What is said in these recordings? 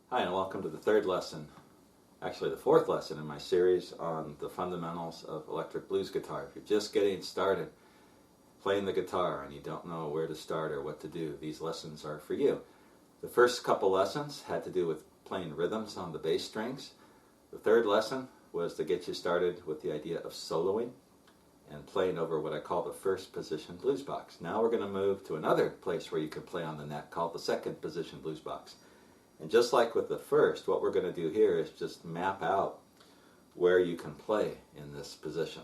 Hi, and welcome to the third lesson, actually the fourth lesson in my series on the fundamentals of electric blues guitar. If you're just getting started playing the guitar and you don't know where to start or what to do, these lessons are for you. The first couple lessons had to do with playing rhythms on the bass strings. The third lesson was to get you started with the idea of soloing and playing over what I call the first position blues box. Now we're going to move to another place where you can play on the neck called the second position blues box. And just like with the first, what we're going to do here is just map out where you can play in this position.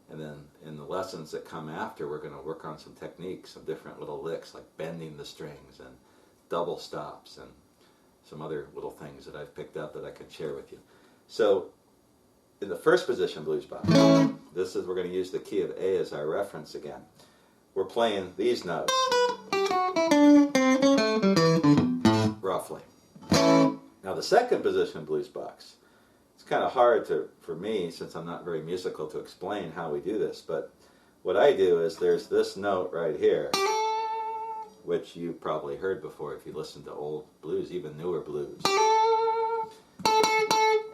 And then in the lessons that come after, we're going to work on some techniques, some different little licks like bending the strings and double stops and some other little things that I've picked up that I can share with you. So in the first position blues box, we're going to use the key of A as our reference again. We're playing these notes, roughly. Now the second position blues box, it's kind of hard for me, since I'm not very musical, to explain how we do this, but what I do is there's this note right here, which you've probably heard before if you listen to old blues, even newer blues.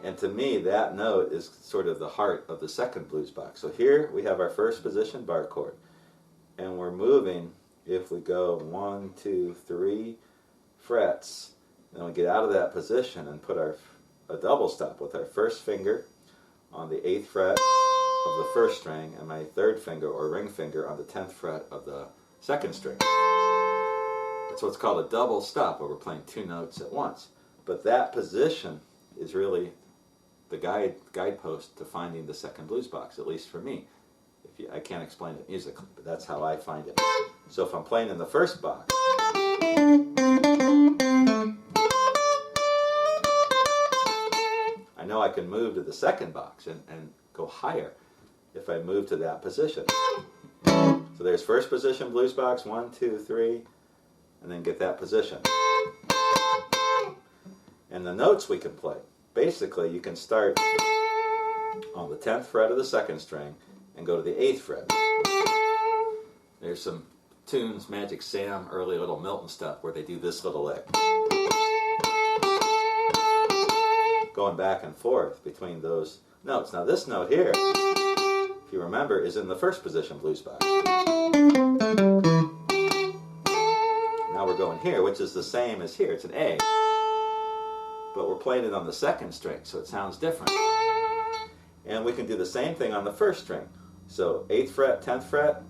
And to me, that note is sort of the heart of the second blues box. So here we have our first position bar chord, and we're moving, if we go 1, 2, 3 frets, then we get out of that position and put a double stop with our first finger on the 8th fret of the first string and my third finger or ring finger on the 10th fret of the second string. That's what's called a double stop, where we're playing two notes at once. But that position is really the guidepost to finding the second blues box, at least for me. I can't explain it musically, but that's how I find it. So if I'm playing in the first box, I know I can move to the second box and go higher if I move to that position. So there's first position blues box, 1, 2, 3, and then get that position. And the notes we can play, basically you can start on the 10th fret of the second string and go to the 8th fret. There's some tunes, Magic Sam, early Little Milton stuff, where they do this little lick, going back and forth between those notes. Now this note here, if you remember, is in the first position blues box. Now we're going here, which is the same as here. It's an A, but we're playing it on the second string, so it sounds different. And we can do the same thing on the first string. So 8th fret, 10th fret,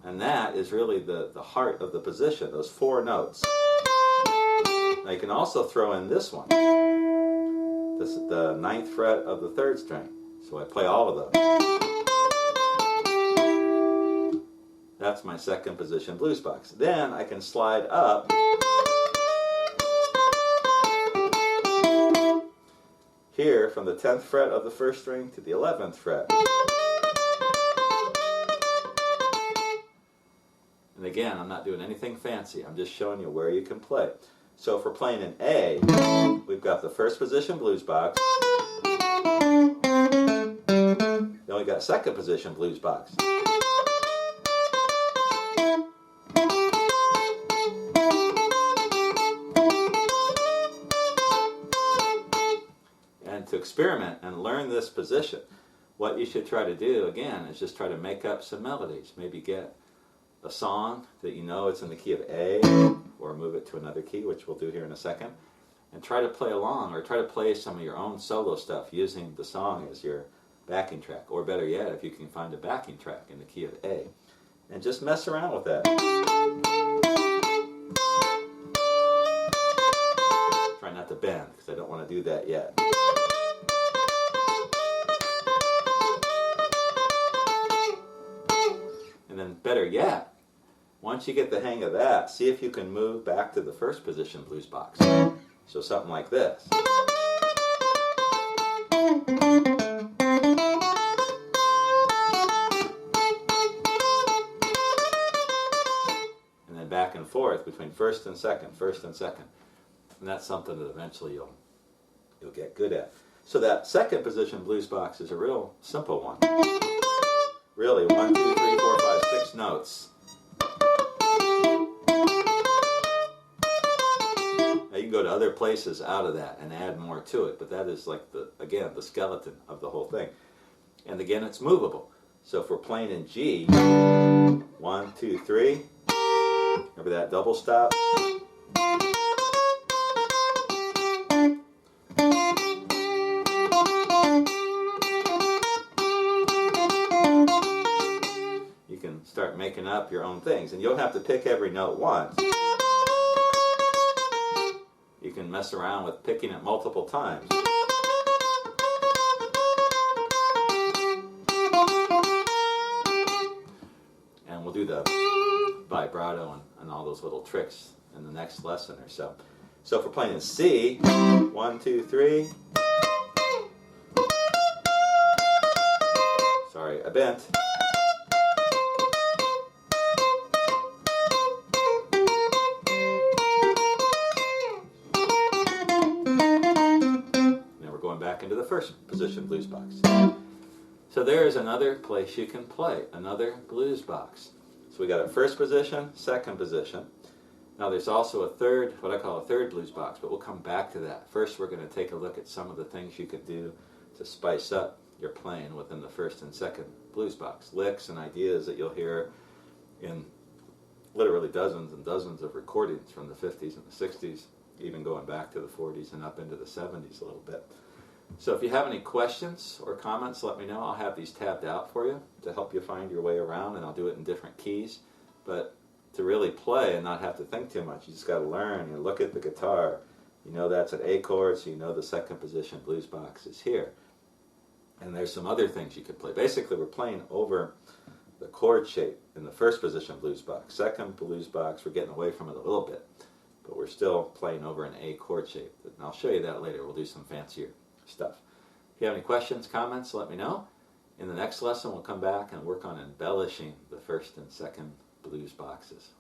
and that is really the heart of the position, those four notes. Now you can also throw in this one. This is the 9th fret of the third string. So I play all of those. That's my second position blues box. Then I can slide up here from the 10th fret of the first string to the 11th fret. And again, I'm not doing anything fancy. I'm just showing you where you can play. So if we're playing in A, we've got the first position blues box. Then we got second position blues box. And to experiment and learn this position, what you should try to do, again, is just try to make up some melodies. Maybe get a song that you know it's in the key of A, or move it to another key, which we'll do here in a second, and try to play along, or try to play some of your own solo stuff using the song as your backing track, or better yet, if you can find a backing track in the key of A, and just mess around with that. Try not to bend, because I don't want to do that yet. And then better yet, once you get the hang of that, see if you can move back to the first position blues box. So something like this. And then back and forth between first and second, first and second. And that's something that eventually you'll get good at. So that second position blues box is a real simple one. Really, 1, 2, 3, 4, 5, 6 notes. other places out of that and add more to it, but that is like again, the skeleton of the whole thing. And again, it's movable. So if we're playing in G, 1, 2, 3, remember that double stop? You can start making up your own things, and you don't have to pick every note once. You can mess around with picking it multiple times. And we'll do the vibrato and all those little tricks in the next lesson or so. So if we're playing in C, 1, 2, 3. Sorry, I bent. Back into the first position blues box. So there is another place you can play, another blues box. So we got a first position, second position. Now there's also a third, what I call a third blues box, but we'll come back to that. First we're going to take a look at some of the things you could do to spice up your playing within the first and second blues box. Licks and ideas that you'll hear in literally dozens and dozens of recordings from the 50s and the 60s, even going back to the 40s and up into the 70s a little bit. So if you have any questions or comments, let me know. I'll have these tabbed out for you to help you find your way around, and I'll do it in different keys. But to really play and not have to think too much, you just got to learn. You look at the guitar. You know that's an A chord, so you know the second position blues box is here. And there's some other things you could play. Basically, we're playing over the chord shape in the first position blues box. Second blues box, we're getting away from it a little bit, but we're still playing over an A chord shape. And I'll show you that later. We'll do some fancier stuff. If you have any questions, comments, let me know. In the next lesson, we'll come back and work on embellishing the first and second blues boxes.